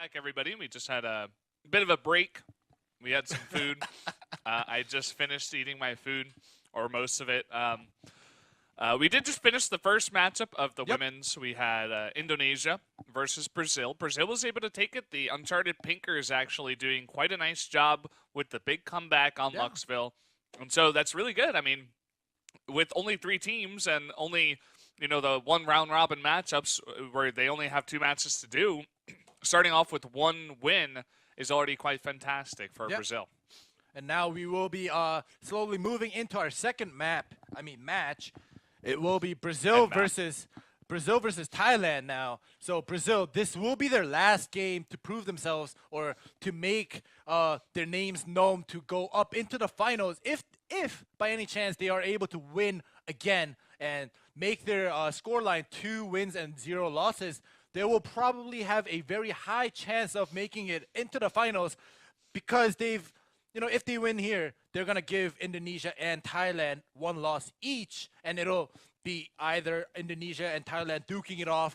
Back, everybody. We just had a bit of a break. We had some food. I just finished eating my food, or most of it. We did just finish the first matchup of the women's. We had Indonesia versus Brazil. Brazil was able to take it. The Uncharted Pinkers actually doing quite a nice job with the big comeback on Luxville. And so that's really good. I mean, with only 3 teams and only, the one round-robin matchups where they only have 2 matches to do, starting off with 1 win is already quite fantastic for Brazil. And now we will be slowly moving into our second match. It will be Brazil versus Thailand now. So Brazil, this will be their last game to prove themselves or to make their names known to go up into the finals. If by any chance they are able to win again and make their scoreline 2 wins and 0 losses, they will probably have a very high chance of making it into the finals because they've, if they win here, they're going to give Indonesia and Thailand 1 loss each, and it'll be either Indonesia and Thailand duking it off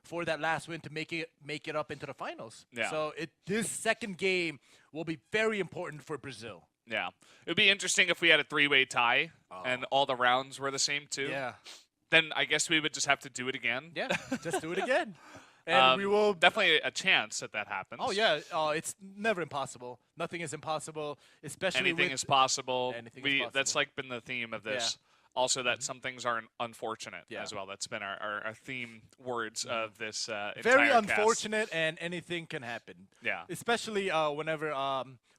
for that last win to make it up into the finals. Yeah. So this second game will be very important for Brazil. Yeah. It would be interesting if we had a 3-way tie and all the rounds were the same too. Yeah. Then I guess we would just have to do it again. Yeah, just do it again. And we will definitely a chance that happens. Oh yeah, it's never impossible. Nothing is impossible, especially anything is possible. Anything is possible. That's like been the theme of this. Yeah. Also, that some things are unfortunate as well. That's been our theme words of this entire very cast. unfortunate, and anything can happen. Yeah, especially whenever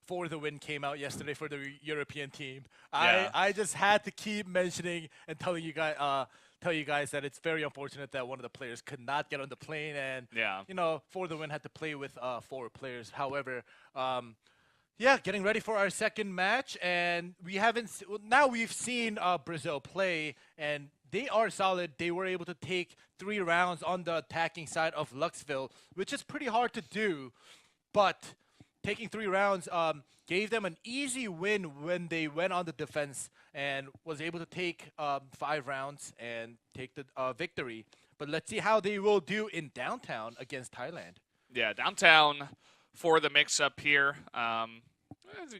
For the Win came out yesterday for the European team. Yeah. I just had to keep mentioning and telling you guys that it's very unfortunate that one of the players could not get on the plane, and For the Win had to play with 4 players. However, getting ready for our second match, and we've seen Brazil play, and they are solid. They were able to take 3 rounds on the attacking side of Luxville, which is pretty hard to do, but taking 3 rounds gave them an easy win when they went on the defense and was able to take 5 rounds and take the victory. But let's see how they will do in downtown against Thailand. Yeah, downtown for the mix-up here. You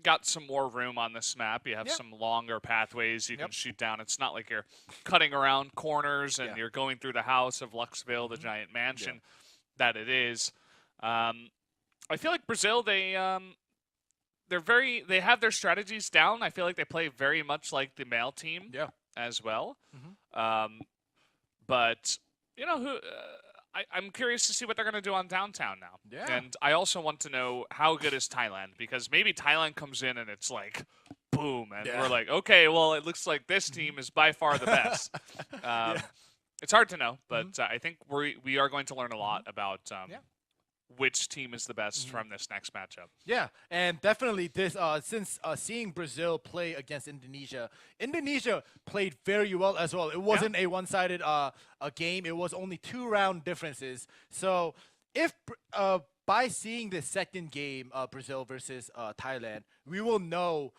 got some more room on this map. You have some longer pathways you can shoot down. It's not like you're cutting around corners and you're going through the house of Luxville, the giant mansion that it is. I feel like Brazil, they have their strategies down. I feel like they play very much like the male team as well. But I'm curious to see what they're going to do on downtown now. Yeah. And I also want to know how good is Thailand, because maybe Thailand comes in and it's like boom, and we're like, okay, well, it looks like this team is by far the best. It's hard to know, but I think we are going to learn a lot about which team is the best from this next matchup. Yeah, and definitely this since seeing Brazil play against Indonesia played very well as well. It wasn't a one-sided a game. It was only 2-round differences. So if by seeing the second game, Brazil versus Thailand, we will know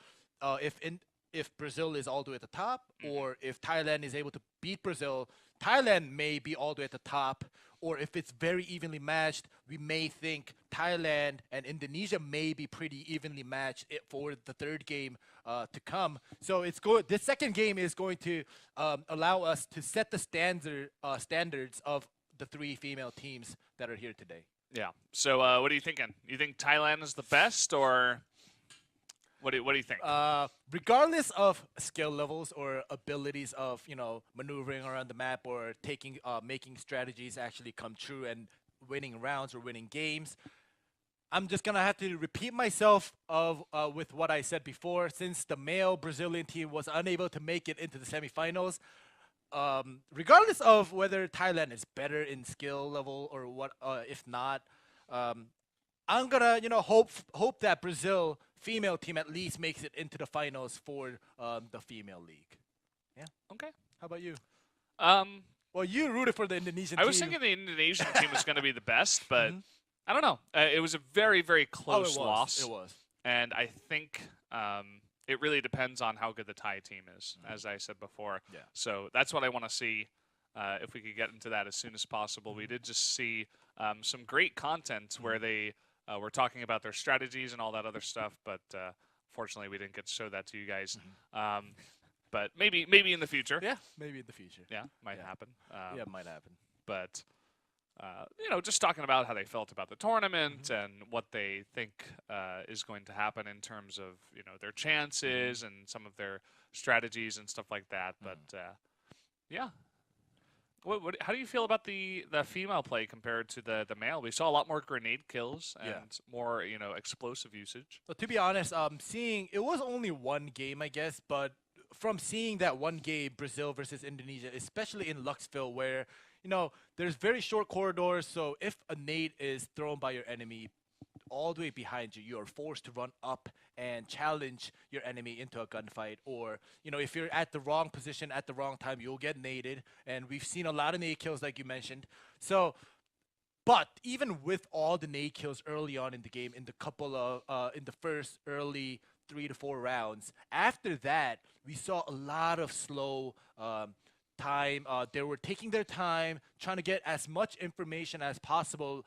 if Brazil is all the way at the top, or if Thailand is able to beat Brazil. Thailand may be all the way at the top, or if it's very evenly matched, we may think Thailand and Indonesia may be pretty evenly matched for the third game to come. So this second game is going to allow us to set the standards of the 3 female teams that are here today. Yeah. So what are you thinking? You think Thailand is the best, or what do you think? Regardless of skill levels or abilities of maneuvering around the map or making strategies actually come true and winning rounds or winning games, I'm just gonna have to repeat myself with what I said before. Since the male Brazilian team was unable to make it into the semifinals, regardless of whether Thailand is better in skill level or what, if not, I'm gonna hope that Brazil female team at least makes it into the finals for the female league. Yeah. Okay. How about you? Well, you rooted for the Indonesian team. I was thinking the Indonesian team was going to be the best, but I don't know. It was a very, very close loss. It was. And I think it really depends on how good the Thai team is, as I said before. Yeah. So that's what I want to see. if we could get into that as soon as possible. We did just see some great content where they were talking about their strategies and all that other stuff, but fortunately we didn't get to show that to you guys. But maybe in the future. Yeah, maybe in the future. Yeah, might happen. Yeah, it might happen. But just talking about how they felt about the tournament and what they think is going to happen in terms of their chances and some of their strategies and stuff like that. But yeah, how do you feel about the female play compared to the male? We saw a lot more grenade kills and more explosive usage. But to be honest, seeing it was only one game, I guess, but from seeing that one game, Brazil versus Indonesia, especially in Luxville, where there's very short corridors, so if a nade is thrown by your enemy all the way behind you, you are forced to run up and challenge your enemy into a gunfight. Or, if you're at the wrong position at the wrong time, you'll get naded. And we've seen a lot of nade kills, like you mentioned. So, but even with all the nade kills early on in the game, in the first early 3 to 4 rounds, after that, we saw a lot of slow time. They were taking their time, trying to get as much information as possible,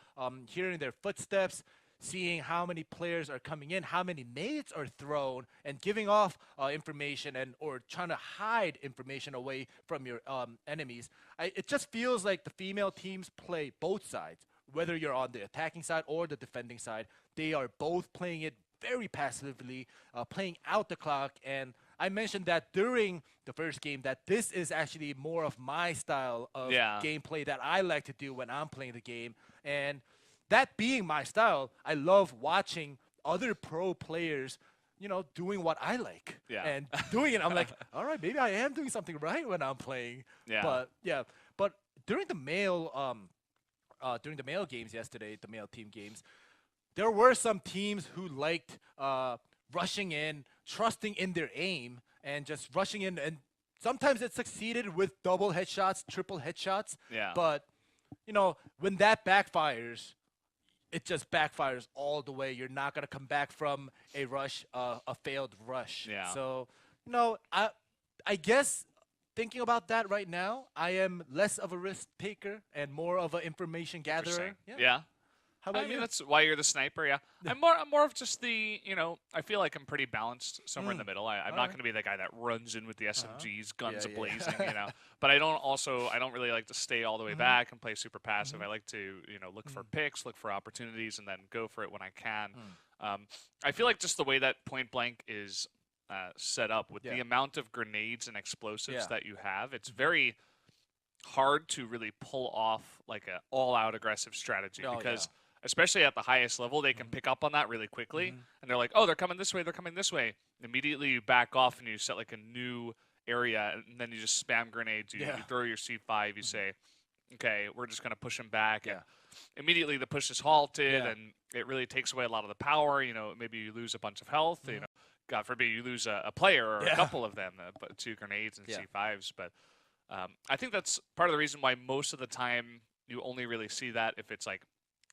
hearing their footsteps, seeing how many players are coming in, how many nades are thrown, and giving off information or trying to hide information away from your enemies. It just feels like the female teams play both sides, whether you're on the attacking side or the defending side. They are both playing it very passively, playing out the clock. And I mentioned that during the first game that this is actually more of my style of gameplay that I like to do when I'm playing the game. And that being my style, I love watching other pro players, doing what I like. Yeah. And doing it, I'm like, all right, maybe I am doing something right when I'm playing. Yeah. But during the male games yesterday, the male team games, there were some teams who liked rushing in, trusting in their aim, and just rushing in. And sometimes it succeeded with double headshots, triple headshots. Yeah. But, when that backfires, it just backfires all the way. You're not going to come back from a rush, a failed rush. Yeah. So, I guess thinking about that right now, I am less of a risk taker and more of an information gatherer. Yeah. How about you? That's why you're the sniper, yeah. I'm more of just the, I feel like I'm pretty balanced somewhere in the middle. I'm not going to be the guy that runs in with the SMGs, guns blazing, But I don't really like to stay all the way back and play super passive. I like to, look for picks, look for opportunities, and then go for it when I can. I feel like just the way that Point Blank is set up with the amount of grenades and explosives that you have, it's very hard to really pull off like an all-out aggressive strategy because especially at the highest level, they can pick up on that really quickly. And they're like, oh, they're coming this way, they're coming this way. Immediately you back off and you set like a new area, and then you just spam grenades. You throw your C5, you say, okay, we're just going to push them back. And immediately the push is halted, and it really takes away a lot of the power. Maybe you lose a bunch of health. God forbid you lose a player or a couple of them, but 2 grenades and C5s. But I think that's part of the reason why most of the time you only really see that if it's like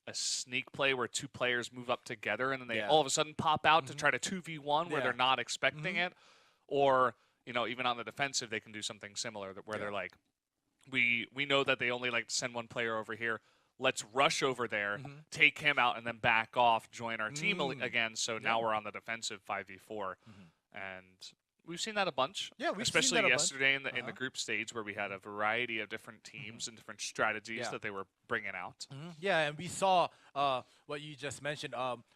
a sneak play where 2 players move up together and then they all of a sudden pop out to try to 2v1 where they're not expecting it. Or, even on the defensive, they can do something similar where they're like, we know that they only like to send 1 player over here. Let's rush over there, take him out, and then back off, join our team again. So now we're on the defensive 5v4. And we've seen that a bunch. Yeah, we've especially seen that yesterday in the group stage where we had a variety of different teams and different strategies that they were bringing out. Yeah, and we saw what you just mentioned.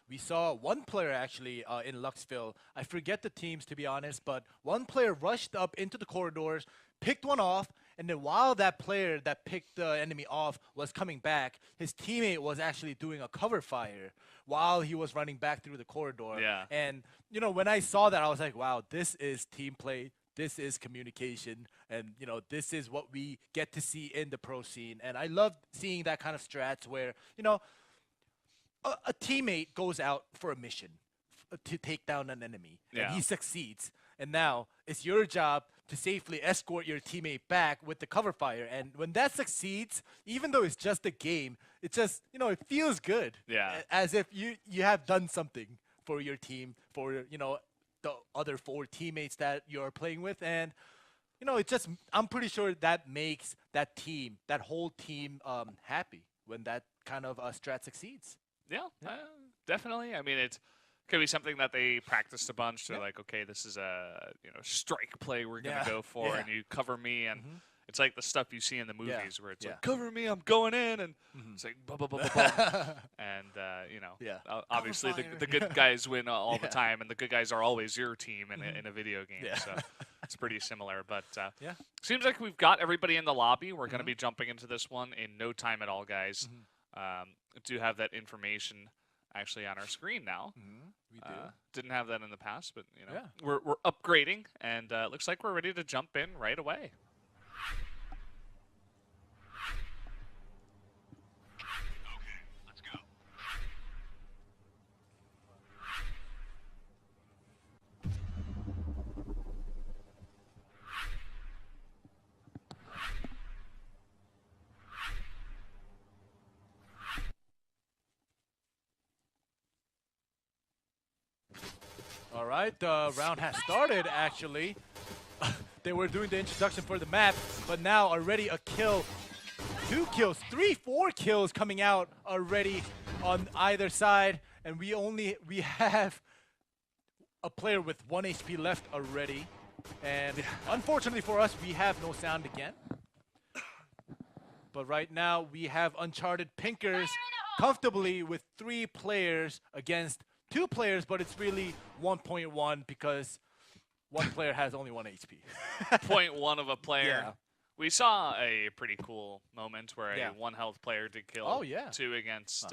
We saw one player actually in Luxville. I forget the teams, to be honest, but one player rushed up into the corridors, picked one off, and then while that player that picked the enemy off was coming back, his teammate was actually doing a cover fire while he was running back through the corridor. Yeah. And, when I saw that, I was like, wow, this is team play. This is communication. And, this is what we get to see in the pro scene. And I love seeing that kind of strats where, a teammate goes out for a mission to take down an enemy. Yeah. And he succeeds. And now it's your job to safely escort your teammate back with the cover fire. And when that succeeds, even though it's just a game, it just, it feels good. Yeah. As if you have done something for your team, for, the other 4 teammates that you're playing with. And you know, it's just I'm pretty sure that makes that team, that whole team, happy when that kind of strat succeeds. Yeah, definitely. I mean, it could be something that they practiced a bunch. They're like, okay, this is a strike play we're gonna go for, and you cover me, and it's like the stuff you see in the movies where it's like, cover me, I'm going in, and it's like, blah, blah, blah, blah, blah. And obviously the good guys win all the time, and the good guys are always your team in a video game. So it's pretty similar, but seems like we've got everybody in the lobby. We're gonna be jumping into this one in no time at all, guys. Do have that information actually on our screen now. We do. Didn't have that in the past, but we're upgrading, and it looks like we're ready to jump in right away. All right, the round has started, actually. They were doing the introduction for the map, but now already a kill, 2 kills, 3, 4 kills coming out already on either side, and we have a player with 1 HP left already, and unfortunately for us, we have no sound again. But right now, we have Uncharted Pinkers comfortably with 3 players against 2 players, but it's really 1.1 because 1 player has only 1 HP. 0.1 of a player. Yeah. We saw a pretty cool moment where a 1 health player did kill 2 against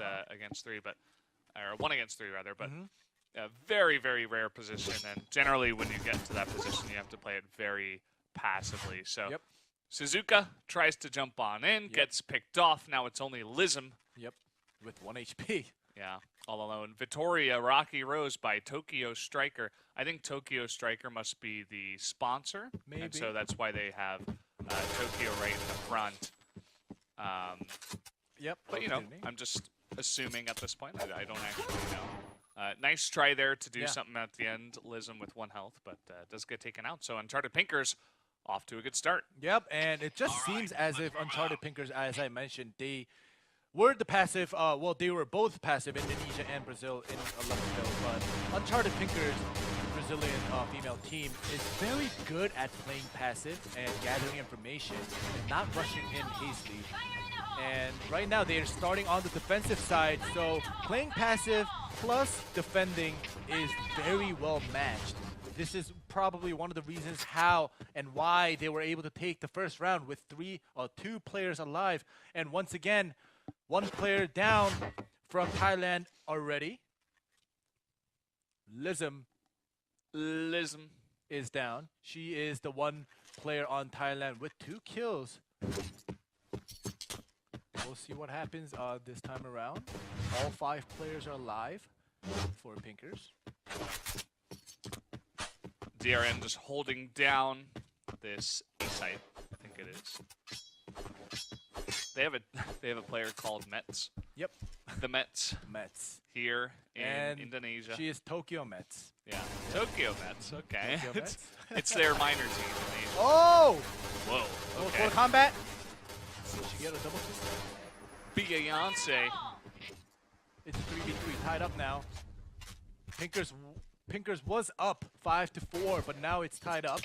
3, but or 1 against 3 rather. But a very, very rare position, and generally when you get to that position, you have to play it very passively. So Suzuka tries to jump on in, gets picked off. Now it's only Lism. With 1 HP. Yeah, all alone. Vittoria-RockyRose by Tokyo Striker. I think Tokyo Striker must be the sponsor. Maybe. And so that's why they have Tokyo right in the front. But, you know, I'm just assuming at this point. I don't actually know. Nice try there to do something at the end. Lism with 1 health, but does get taken out. So Uncharted Pinkers off to a good start. Yep, and it just seems as if Uncharted Pinkers, as I mentioned, they were the passive, well, they were both passive, Indonesia and Brazil in 11 kills, but Uncharted Pinkers, Brazilian female team, is very good at playing passive and gathering information and not rushing in hastily. And right now they're starting on the defensive side, so playing passive plus defending is very well matched. This is probably one of the reasons how and why they were able to take the first round with 2 players alive. And once again, 1 player down from Thailand already. Lism is down. She is the 1 player on Thailand with 2 kills. We'll see what happens this time around. All 5 players are alive for Pinkers. DRN just holding down this A site, I think it is. They have a player called Mets. Yep. The Mets. Here in Indonesia. She is Tokyo Mets. Yeah. Tokyo Mets. Okay. Tokyo Mets. It's their minor team. Oh! Whoa. Okay. Full combat. Did she get a double kill? Beyonce. It's 3v3, tied up now. Pinkers was up 5-4, but now it's tied up.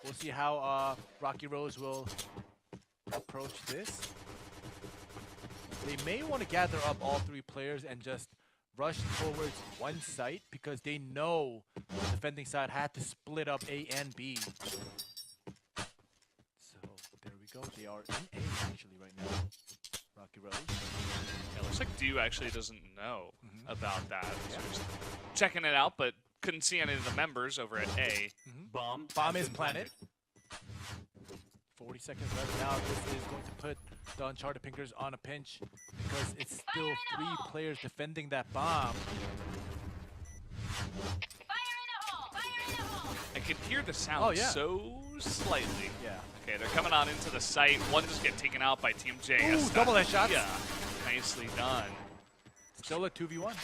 We'll see how RockyRose will approach this. They may want to gather up all 3 players and just rush towards 1 site because they know the defending side had to split up A and B. So there we go. They are in A actually right now. RockyRose. It looks like Dew actually doesn't know about that. So just checking it out, but couldn't see any of the members over at A. Bomb is planted. 40 seconds left now. This is going to put the Uncharted Pinkers on a pinch because it's still 3 players defending that bomb. I can hear the sound so slightly. Okay, they're coming on into the site. 1 just get taken out by Team J. Ooh, double headshots. Yeah, nicely done. Still a 2v1.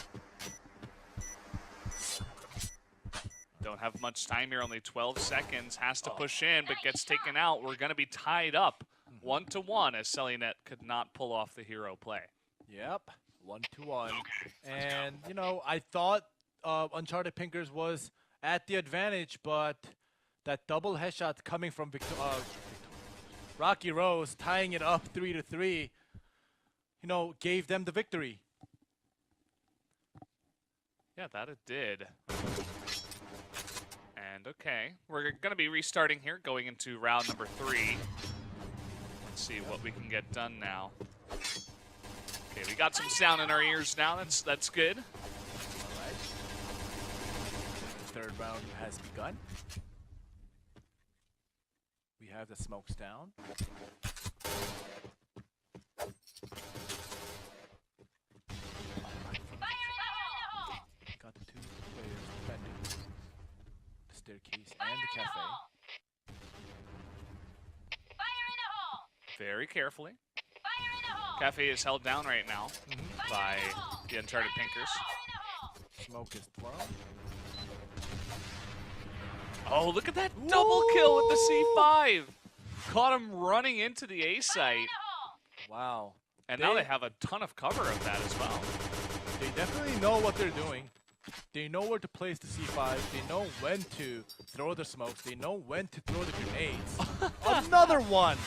Don't have much time here, only 12 seconds. Has to push in, but gets taken out. We're going to be tied up 1-1 as Selinet could not pull off the hero play. Yep, 1-1. And, you know, I thought Uncharted Pinkers was at the advantage, but that double headshot coming from RockyRose, tying it up 3-3, you know, gave them the victory. Yeah, that it did. And okay, we're going to be restarting here, going into round number 3. Let's see what we can get done now. Okay, we got some sound in our ears now. That's good. All right. The third round has begun. We have the smokes down. Got the 2 players defending the staircase and the cafe. Very carefully. Cafe is held down right now by the Uncharted Pinkers. Smoke is thrown. Oh, look at that double kill with the C5. Caught him running into the A site. Wow. And now they have a ton of cover of that as well. They definitely know what they're doing. They know where to place the C5. They know when to throw the smokes. They know when to throw the grenades. Another one.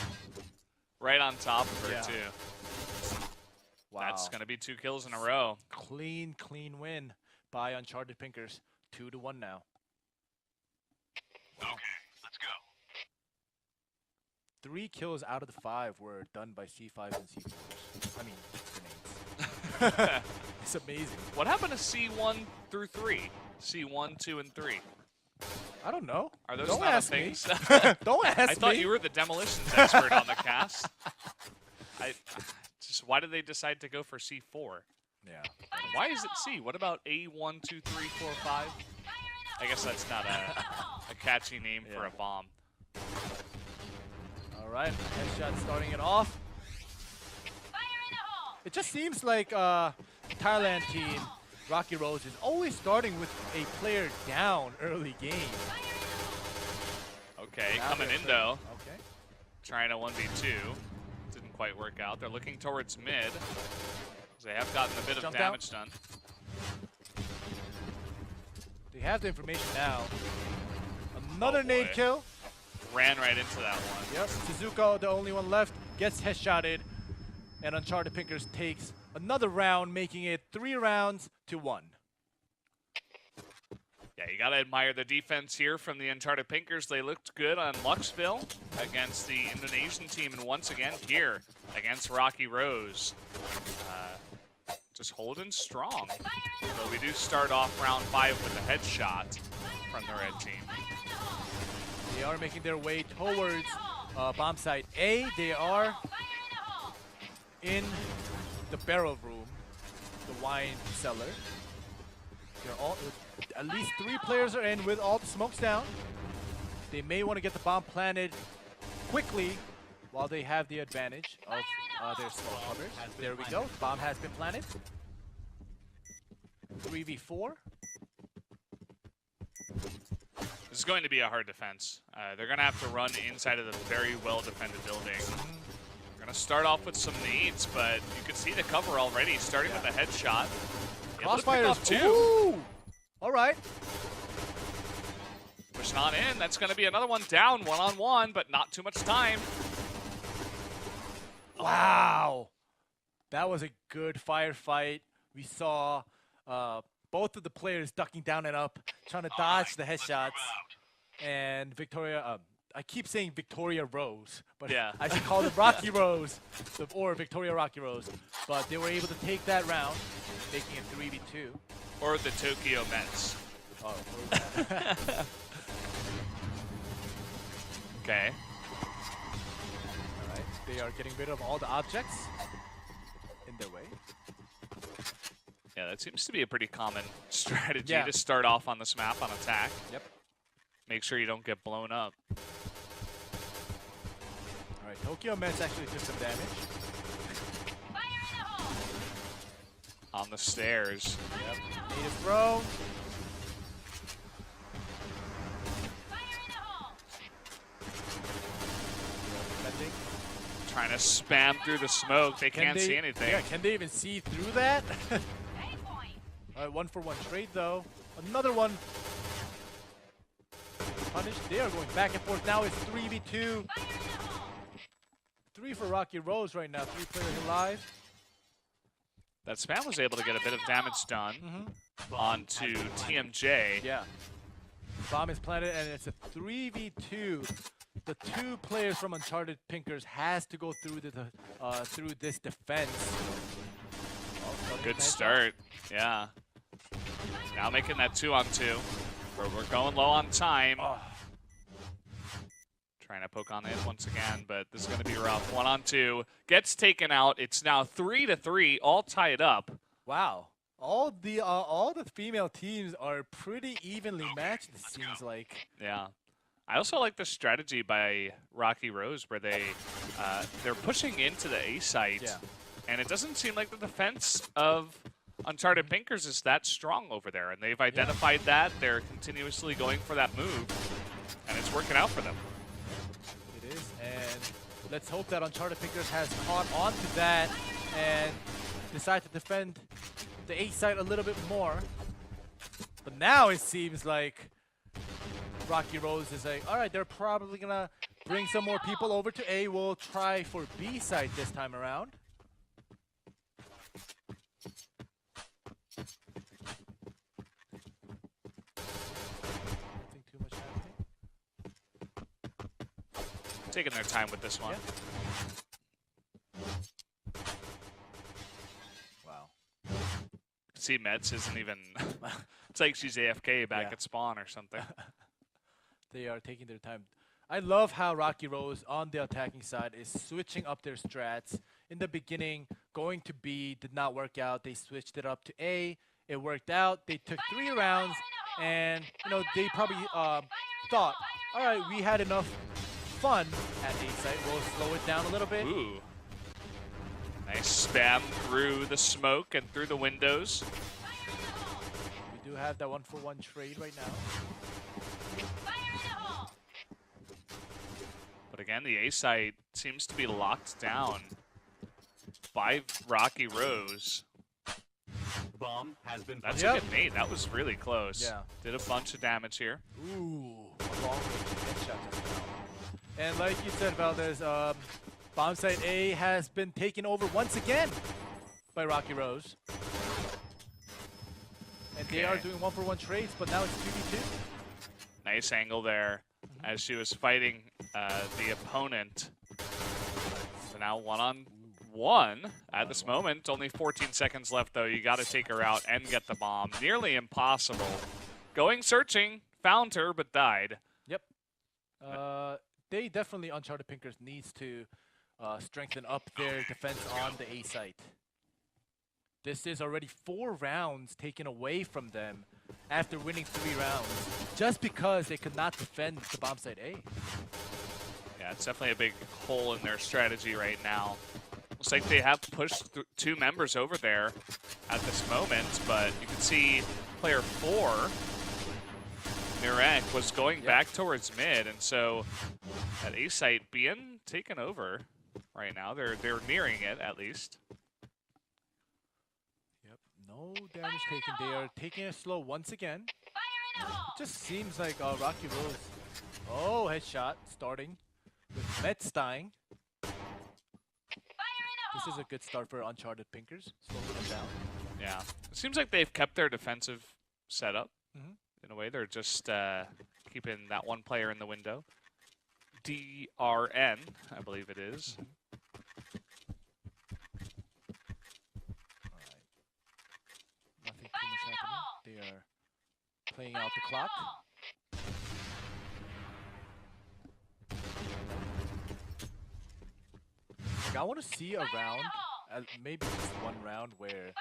Right on top of her, too. Wow. That's going to be 2 kills in a row. Clean win by Uncharted Pinkers. 2-1 now. Okay, let's go. 3 kills out of the 5 were done by C5s and C4s. I mean, grenades. It's amazing. What happened to C1 through 3? C1, 2, and 3? I don't know. Are those Don't not ask a me. thing? Don't ask me. I thought you were the demolitions expert on the cast. Why did they decide to go for C4? Yeah. Why is it C? What about A1, 2, 3, 4, 5? I guess that's not a catchy name for a bomb. All right, headshot starting it off. It just seems like Thailand team, RockyRose, is always starting with a player down early game. Okay, Now coming they're in though. Okay. Trying a 1v2. Didn't quite work out. They're looking towards mid. They have gotten a bit of damage done. They have the information now. Another nade kill. Ran right into that one. Yep, Suzuka, the only one left, gets headshotted. And Uncharted Pinkers takes another round, making it 3 rounds to 1. Yeah, you gotta admire the defense here from the Uncharted Pinkers. They looked good on Luxville against the Indonesian team, and once again here against RockyRose. Just holding strong. So we do start off round 5 with a headshot from the red team. They are making their way towards bomb site A. They are in the barrel room, the wine cellar. They're all, at least 3 players are in with all the smokes down. They may want to get the bomb planted quickly while they have the advantage of their smoke covers. There we go. Bomb has been planted. 3v4. This is going to be a hard defense. They're going to have to run inside of the very well-defended building. We're going to start off with some nades, but you can see the cover already, starting with a headshot. Crossfires too. Ooh! All right. Pushing on in. That's going to be another one down, one-on-one, but not too much time. Wow. That was a good firefight. We saw both of the players ducking down and up, trying to dodge the headshots. And Victoria, I keep saying Vittoria-Rose, but yeah. I should call it RockyRose or Vittoria-RockyRose. But they were able to take that round, making it 3v2. Or the Tokyo Mets. Oh, okay. All right. They are getting rid of all the objects in their way. Yeah, that seems to be a pretty common strategy to start off on this map on attack. Yep. Make sure you don't get blown up. All right, Tokyo Mets actually took some damage. On the stairs. Yep. Nade is thrown. trying to spam through the smoke. They can't see anything. Yeah, can they even see through that? All right, 1-for-1 trade though. Another one. Punished. They are going back and forth. Now it's 3v2. 3 for RockyRose right now. 3 players alive. That spam was able to get a bit of damage done onto TMJ. Yeah. Bomb is planted, and it's a 3v2. The 2 players from Uncharted Pinkers has to go through through this defense. Good start. Yeah. Now making that 2-on-2. We're going low on time. Trying to poke on it once again, but this is going to be rough. 1-on-2. Gets taken out. It's now 3-3, all tied up. Wow. All the female teams are pretty evenly matched, it seems like. Yeah. I also like the strategy by RockyRose where they're pushing into the A site, and it doesn't seem like the defense of Uncharted Pinkers is that strong over there, and they've identified that. They're continuously going for that move, and it's working out for them. It is, and let's hope that Uncharted Pinkers has caught on to that and decide to defend the A site a little bit more. But now it seems like RockyRose is like, all right, they're probably going to bring some more people over to A. We'll try for B site this time around. Nothing too much happening. Taking their time with this one. Yeah. Wow. See, Mets isn't even... It's like she's AFK back at spawn or something. They are taking their time. I love how RockyRose on the attacking side is switching up their strats. In the beginning, going to B did not work out. They switched it up to A. It worked out. They took 3 rounds, and they probably thought, all right, we had enough fun at A site. We'll slow it down a little bit. Ooh. Nice spam through the smoke and through the windows. We do have that 1-for-1 trade right now. But again, the A site seems to be locked down by RockyRose. Bomb has been. That's a good nade. That was really close. Yeah. Did a bunch of damage here. Ooh, a long headshot just now. And like you said, Valdez, bomb site A has been taken over once again by RockyRose. And they are doing 1-for-1 trades, but now it's 2v2. Nice angle there as she was fighting the opponent. So now 1-on-1 at this moment. Only 14 seconds left, though. You got to take her out and get the bomb. Nearly impossible. Going searching, found her, but died. Yep. They definitely, Uncharted Pinkers, needs to strengthen up their defense on the A site. This is already 4 rounds taken away from them after winning 3 rounds, just because they could not defend the bomb site A. Yeah, it's definitely a big hole in their strategy right now. Looks like they have pushed 2 members over there at this moment, but you can see player 4, Mirek, was going back towards mid, and so that A site being taken over right now. They're nearing it at least. No damage taken. They are taking it slow once again. It just seems like RockyRose. Oh, headshot starting with Mets dying. This is a good start for Uncharted Pinkers. Slowing them down. Yeah. It seems like they've kept their defensive setup. In a way, they're just keeping that one player in the window. DRN, I believe it is. Nothing too much happening. They are playing out the clock. Like, I want to see a round, maybe just one round where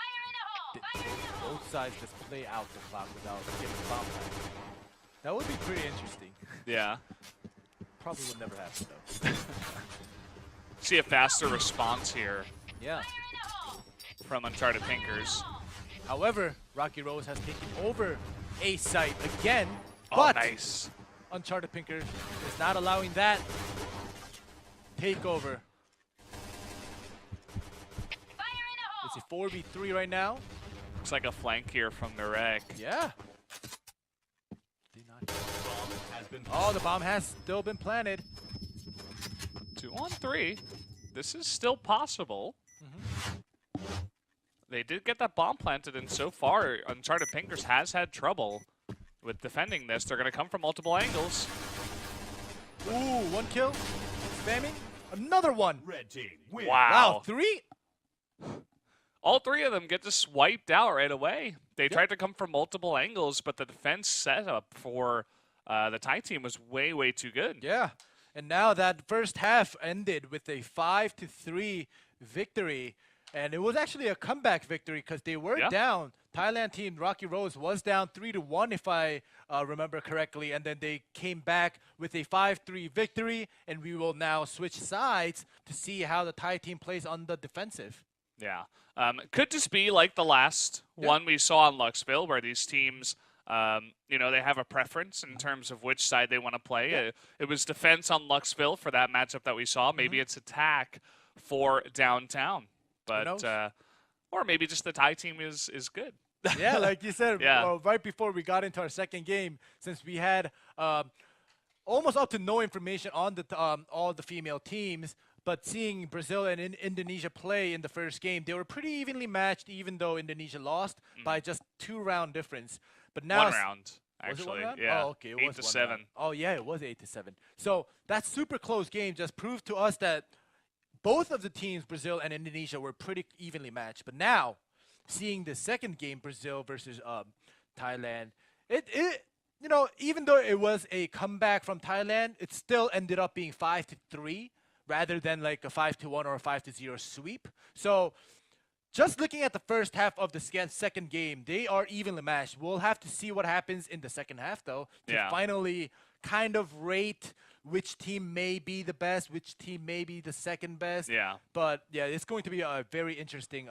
both sides just play out the clock without getting bomb back. That would be pretty interesting. Yeah. Probably would never happen though. See a faster response here. Yeah. From Uncharted Pinkers. However, RockyRose has taken over A site again, Oh, but nice. Uncharted Pinkers is not allowing that takeover. It's 4v3 right now. Looks like a flank here from the Rec. Yeah. Bomb has been Oh, the bomb has still been planted. 2-on-3. This is still possible. They did get that bomb planted, and so far, Uncharted Pinkers has had trouble with defending this. They're going to come from multiple angles. Ooh, 1 kill. Spamming. Another one. Red team win. Wow. 3? All 3 of them get just wiped out right away. They tried to come from multiple angles, but the defense setup for the Thai team was way, way too good. Yeah. And now that first half ended with a 5-3 victory. And it was actually a comeback victory because they were down. Thailand team RockyRose was down 3-1 if I remember correctly. And then they came back with a 5-3 victory. And we will now switch sides to see how the Thai team plays on the defensive. Yeah. Could just be like the last one we saw in Luxville, where these teams, you know, they have a preference in terms of which side they want to play. Yeah. It was defense on Luxville for that matchup that we saw. Maybe it's attack for downtown. But or maybe just the Thai team is good. Yeah, like you said, Yeah. right before we got into our second game, since we had almost up to no information on the all the female teams, but seeing Brazil and Indonesia play in the first game, they were pretty evenly matched, even though Indonesia lost by just 2-round difference. But now 1 round, Was it actually. 1 round? Yeah. Oh, okay. It 8 was to 1 7. round. Oh, yeah, it was 8-7. So that super close game just proved to us that both of the teams, Brazil and Indonesia, were pretty evenly matched. But now, seeing the second game, Brazil versus Thailand, it you know, even though it was a comeback from Thailand, it still ended up being 5-3 rather than like a 5-1 or a 5-0 sweep. So just looking at the first half of the second game, they are evenly matched. We'll have to see what happens in the second half, though, to finally kind of rate which team may be the best, which team may be the second best. Yeah. But, yeah, it's going to be a very interesting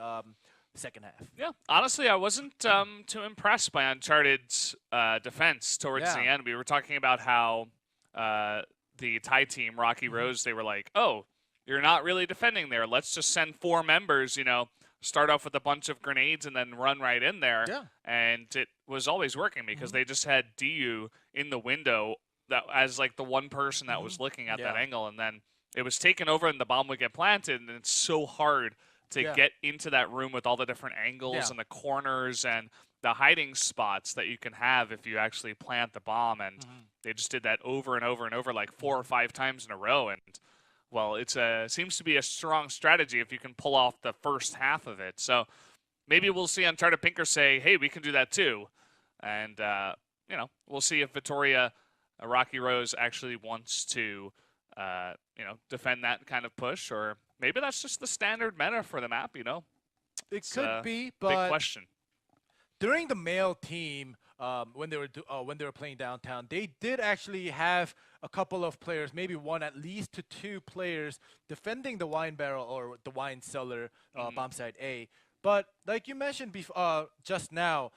second half. Yeah, honestly, I wasn't too impressed by Uncharted's defense towards the end. We were talking about how the Thai team, RockyRose, they were like, oh, you're not really defending there. Let's just send 4 members, you know, start off with a bunch of grenades and then run right in there. Yeah. And it was always working because they just had DU in the window that as like the one person that was looking at that angle. And then it was taken over and the bomb would get planted. And it's so hard to get into that room with all the different angles and the corners and the hiding spots that you can have if you actually plant the bomb. And they just did that over and over and over like 4 or 5 times in a row. And, well, it's seems to be a strong strategy if you can pull off the first half of it. So maybe we'll see Uncharted Pinkers say, hey, we can do that too. And, you know, we'll see if RockyRose actually wants to, you know, defend that kind of push, or maybe that's just the standard meta for the map, you know? It could be, but big question. during the male team, when they were playing downtown, they did actually have a couple of players, maybe one at least to 2 players, defending the wine barrel or the wine cellar, bomb site A. But like you mentioned just now,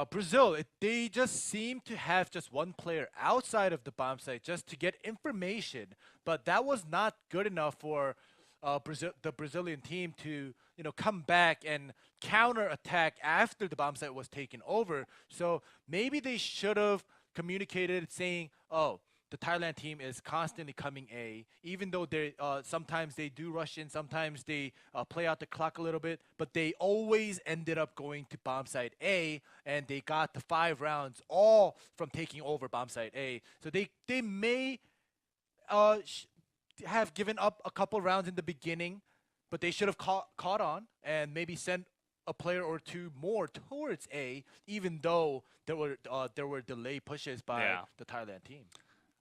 Brazil, they just seem to have just 1 player outside of the bomb site just to get information. But that was not good enough for the Brazilian team to, you know, come back and counter-attack after the bomb site was taken over. So maybe they should have communicated saying, oh, the Thailand team is constantly coming A, even though they sometimes they do rush in, sometimes they play out the clock a little bit, but they always ended up going to bomb site A, and they got the 5 rounds all from taking over bomb site A. So they may have given up a couple rounds in the beginning, but they should have caught on and maybe sent a player or 2 more towards A, even though there were delay pushes by the Thailand team.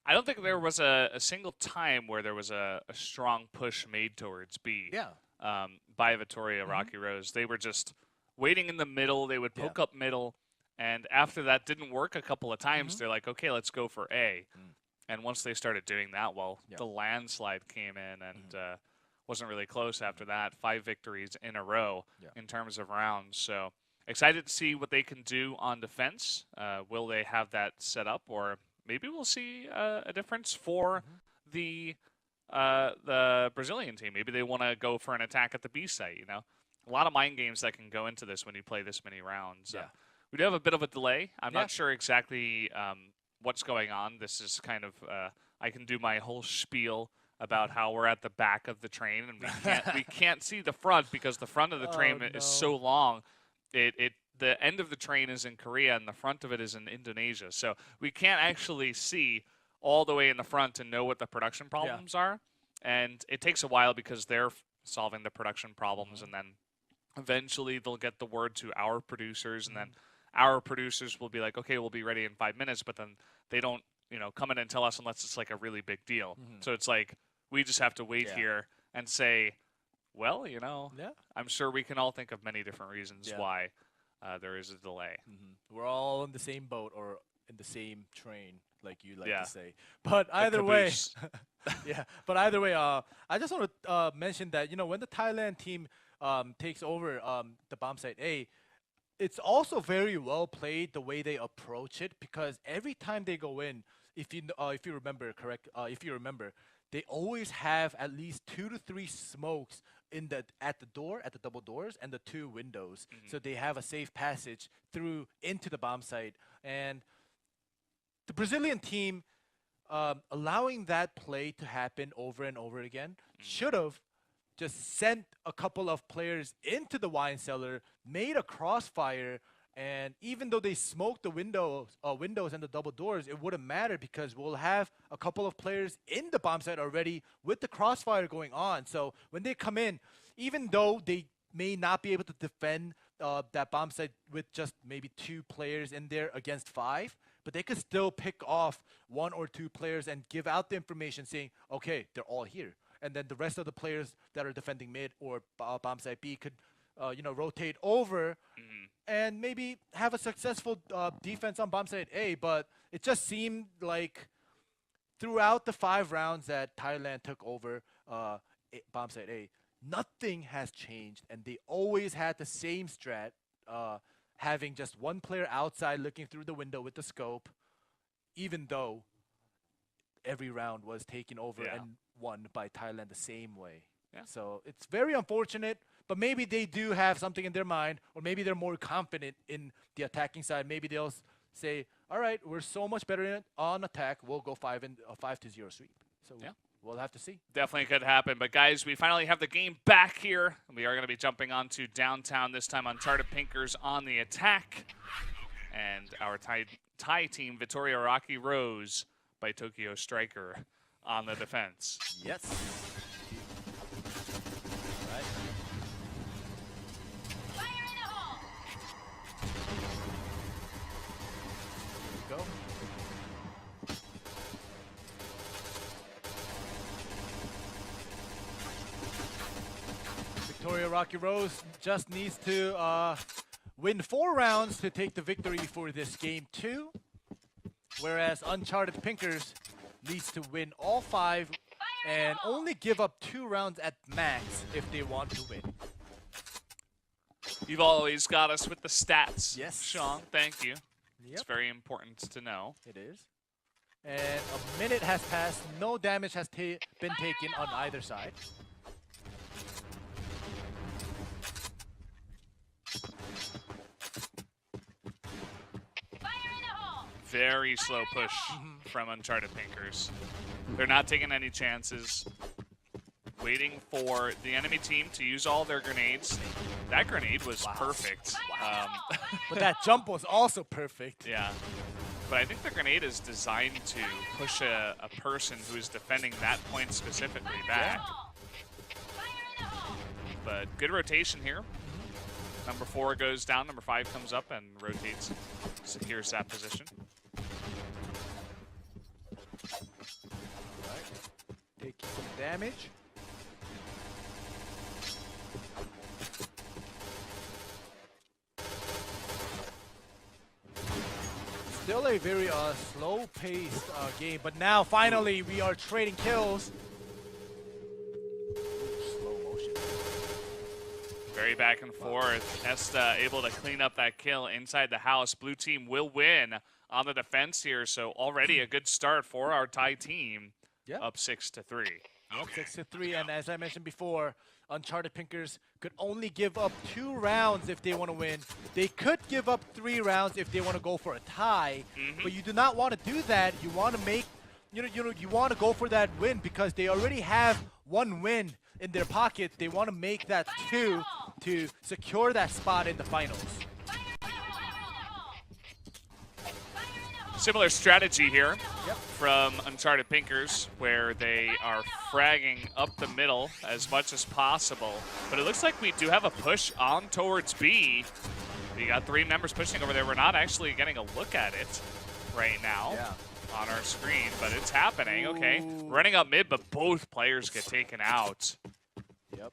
I don't think there was a single time where there was a strong push made towards B by Vittoria-RockyRose. They were just waiting in the middle. They would poke up middle, and after that didn't work a couple of times, they're like, okay, let's go for A. And once they started doing that, well, the landslide came in and wasn't really close after that. 5 victories in a row in terms of rounds. So excited to see what they can do on defense. Will they have that set up, or maybe we'll see a difference for the Brazilian team. Maybe they want to go for an attack at the B site, you know. a lot of mind games that can go into this when you play this many rounds. Yeah. We do have a bit of a delay. I'm Yeah. not sure exactly what's going on. This is kind of I can do my whole spiel about how we're at the back of the train and we can't see the front because the front of the train is so long. The end of the train is in Korea and the front of it is in Indonesia. So we can't actually see all the way in the front and know what the production problems are. And it takes a while because they're solving the production problems, and then eventually they'll get the word to our producers, and then our producers will be like, okay, we'll be ready in 5 minutes, but then they don't, come in and tell us unless it's like a really big deal. So it's like we just have to wait here and say, well, I'm sure we can all think of many different reasons why there is a delay. We're all in the same boat or in the same train, like you like to say. But either way, I just want to mention that, when the Thailand team takes over the bomb site A, it's also very well played the way they approach it, because every time they go in, if you remember, they always have at least 2 to 3 smokes at the double doors and the 2 windows, so they have a safe passage through into the bomb site. And the Brazilian team, allowing that play to happen over and over again, should have just sent a couple of players into the wine cellar, made a crossfire, and even though they smoked the windows and the double doors, it wouldn't matter because we'll have a couple of players in the bomb site already with the crossfire going on. So when they come in, even though they may not be able to defend that bomb site with just maybe 2 players in there against 5, but they could still pick off 1 or 2 players and give out the information saying, okay, they're all here. And then the rest of the players that are defending mid or bomb site B could, rotate over and maybe have a successful defense on bomb site A. But it just seemed like throughout the 5 rounds that Thailand took over bomb site A, nothing has changed, and they always had the same strat, having just 1 player outside looking through the window with the scope, even though every round was taken over and won by Thailand the same way. So it's very unfortunate, but maybe they do have something in their mind, or maybe they're more confident in the attacking side. Maybe they'll say, all right, we're so much better on attack, we'll go 5-0 sweep. So we'll have to see. Definitely could happen. But, guys, we finally have the game back here. We are going to be jumping on to downtown this time. Uncharted Pinkers on the attack. And our Thai team, Vittoria-RockyRose by Tokyo Striker on the defense. Yes. All right. Fire in the hole! Here we go. Vittoria-RockyRose just needs to win 4 rounds to take the victory for this game 2, whereas Uncharted Pinkers needs to win all 5 and only give up 2 rounds at max if they want to win. You've always got us with the stats, Yes. Sean. Thank you. Yep. It's very important to know. It is. And a minute has passed. No damage has been taken on either side. Fire in the hole! Very slow push from Uncharted Pinkers. They're not taking any chances. Waiting for the enemy team to use all their grenades. That grenade was perfect. But that jump was also perfect. Yeah. But I think the grenade is designed to push a person who is defending that point specifically back. Fire in the hole! But good rotation here. Number 4 goes down, number 5 comes up and rotates, secures that position. Right. Taking some damage. Still a very slow-paced game, but now finally we are trading kills. Slow motion. Very back and forth. Esta able to clean up that kill inside the house. Blue team will win on the defense here, so already a good start for our Thai team. Yeah. Up 6-3. Yep, 6-3, and as I mentioned before, Uncharted Pinkers could only give up 2 rounds if they want to win. They could give up 3 rounds if they want to go for a tie, but you do not want to do that. You want to make, you want to go for that win because they already have 1 win in their pocket. They want to make that 2 to secure that spot in the finals. Similar strategy here Yep. from Uncharted Pinkers, where they are fragging up the middle as much as possible. But it looks like we do have a push on towards B. We got 3 members pushing over there. We're not actually getting a look at it right now on our screen, but it's happening. Okay, running up mid, but both players get taken out. Yep.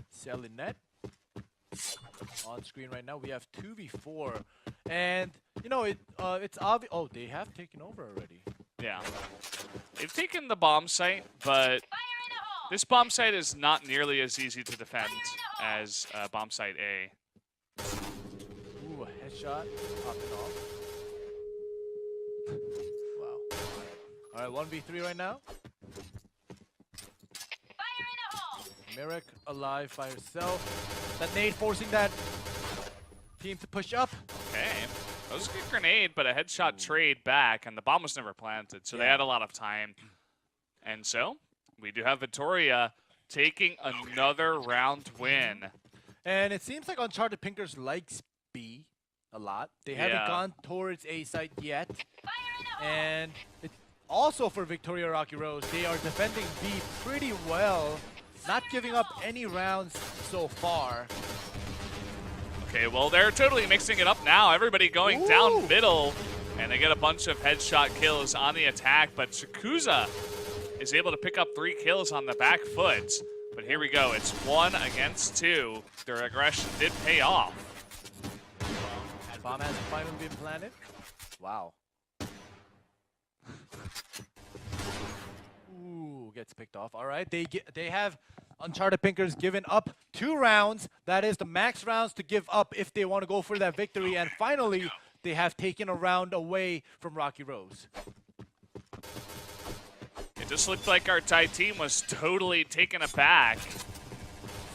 Selling net. On screen right now, we have 2v4, and it's obvious. Oh, they have taken over already. Yeah, they've taken the bomb site, but this bomb site is not nearly as easy to defend as bomb site A. Ooh, a headshot popping off. Wow. All right, 1v3 right now. Merrick alive by herself. That nade forcing that team to push up. Okay, that was a good grenade, but a headshot trade back, and the bomb was never planted, so they had a lot of time. And so, we do have Vittoria taking another round win. And it seems like Uncharted Pinkers likes B a lot. They haven't gone towards A site yet. And it's also for Vittoria-RockyRose, they are defending B pretty well. Not giving up any rounds so far. Okay, well, they're totally mixing it up now. Everybody going down middle, and they get a bunch of headshot kills on the attack, but Shakuza is able to pick up 3 kills on the back foot. But here we go. It's 1 against 2. Their aggression did pay off. Bomb has finally been planted. Wow. Ooh, gets picked off. All right, they have Uncharted Pinkers given up 2 rounds. That is the max rounds to give up if they want to go for that victory. And finally, they have taken a round away from RockyRose. It just looked like our Thai team was totally taken aback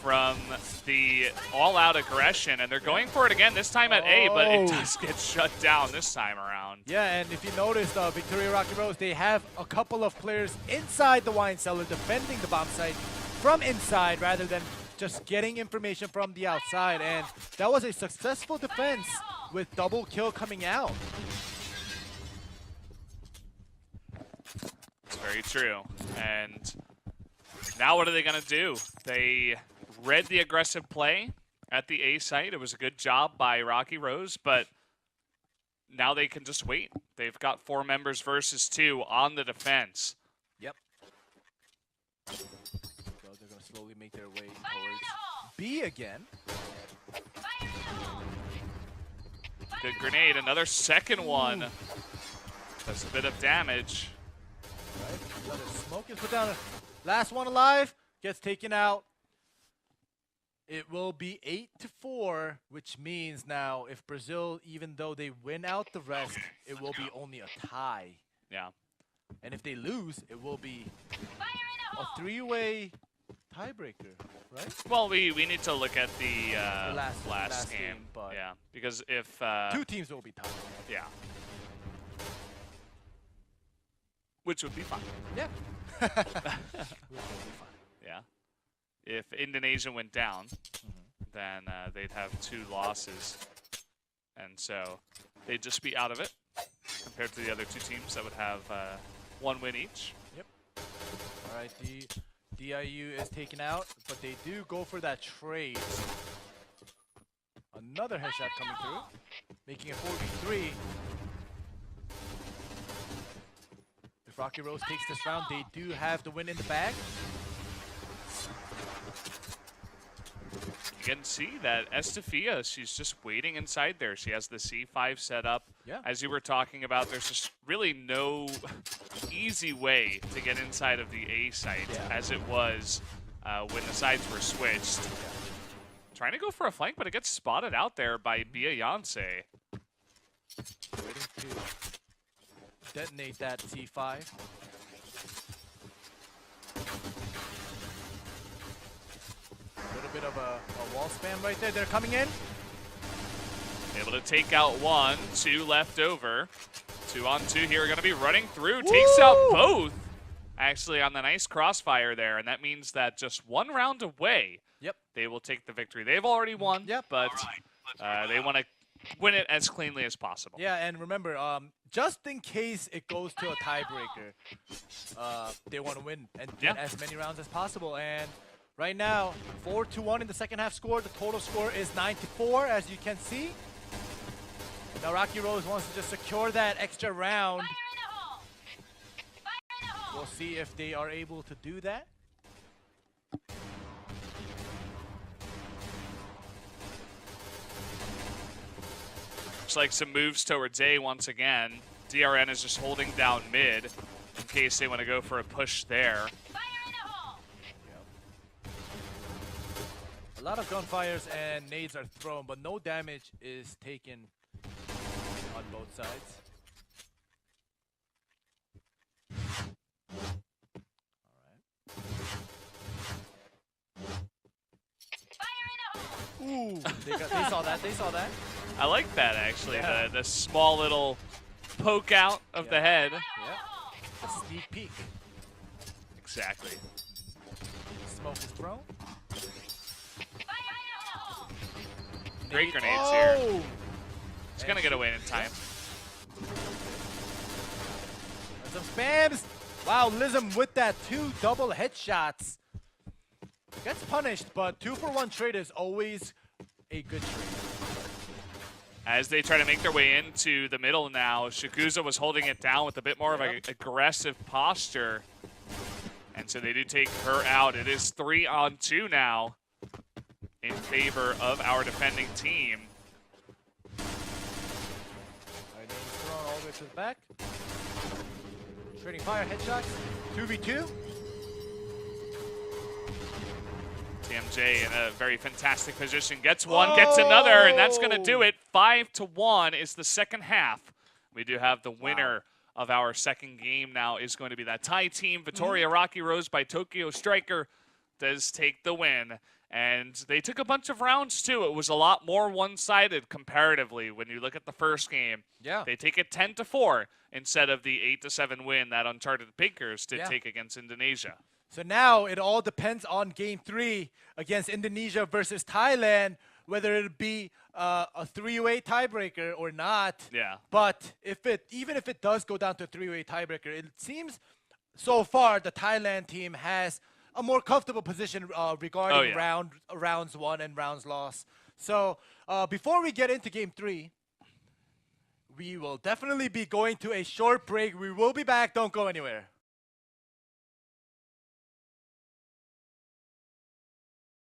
from the all-out aggression, and they're going for it again, this time at A, but it does get shut down this time around. Yeah, and if you notice, Vittoria-RockyRose, they have a couple of players inside the wine cellar defending the bomb site from inside rather than just getting information from the outside, and that was a successful defense with double kill coming out. It's very true. And now what are they going to do? They read the aggressive play at the A site. It was a good job by RockyRose, but now they can just wait. They've got 4 members versus 2 on the defense. Yep. So they're going to slowly make their way towards B again. Good grenade. Another second one. That's a bit of damage. Right. Another smoke is put down. Last one alive gets taken out. It will be 8-4, which means now if Brazil, even though they win out the rest, it will be only a tie. Yeah. And if they lose, it will be a 3-way tiebreaker, right? Well, we need to look at the last game. game, but yeah, because if 2 teams will be tied. yeah, which would be fine. Yeah. Which will be fine. Yeah. If Indonesia went down, then they'd have 2 losses, and so they'd just be out of it compared to the other 2 teams that would have 1 win each. Yep. All right, DIU is taken out, but they do go for that trade. Another headshot coming through, making it 4v3. If RockyRose takes this round, they do have the win in the bag. You can see that Estefia, she's just waiting inside there. She has the C5 set up. Yeah. As you were talking about, there's just really no easy way to get inside of the A site as it was when the sides were switched. Trying to go for a flank, but it gets spotted out there by PBIWC. Waiting to detonate that C5. A little bit of a wall spam right there. They're coming in. Able to take out one, 2 left over. 2 on 2 here are going to be running through. Takes out both. Actually, on the nice crossfire there, and that means that just 1 round away, Yep. they will take the victory. They've already won, Yep. but they want to win it as cleanly as possible. Yeah, and remember, just in case it goes to a tiebreaker, they want to win and get as many rounds as possible. And right now, 4-1 in the second half score. The total score is 9-4, as you can see. Now RockyRose wants to just secure that extra round. Fire in the hole! Fire in the hole! We'll see if they are able to do that. Looks like some moves towards A once again. DRN is just holding down mid in case they want to go for a push there. Fire in the hole! A lot of gunfires and nades are thrown, but no damage is taken on both sides. Fire in the hole! Ooh, they saw that. They saw that. I like that, actually, Yeah. the small little poke out of the head. Yeah. A sneak peek. Exactly. Smoke is thrown. Fire in the hole! Great grenades here. Oh! It's going to get away in time. And some spams. Wow, Lism with that 2 double headshots. Gets punished, but 2-for-1 trade is always a good trade. As they try to make their way into the middle now, Shakuza was holding it down with a bit more of an aggressive posture. And so they do take her out. It is 3 on 2 now in favor of our defending team. Alright, name's thrown all the way to the back. Trading fire headshots. 2v2. TMJ in a very fantastic position. Gets one, gets another, and that's going to do it. 5-1 is the second half. We do have the winner of our second game now is going to be that Thai team. Vittoria-RockyRose by Tokyo Striker does take the win. And they took a bunch of rounds, too. It was a lot more one-sided comparatively when you look at the first game. Yeah. They take it 10-4 instead of the 8-7 win that Uncharted Pinkers did take against Indonesia. So now it all depends on Game 3 against Indonesia versus Thailand, whether it be a 3-way tiebreaker or not. Yeah. But even if it does go down to a 3-way tiebreaker, it seems so far the Thailand team has a more comfortable position regarding rounds won and rounds lost. So before we get into Game 3, we will definitely be going to a short break. We will be back. Don't go anywhere.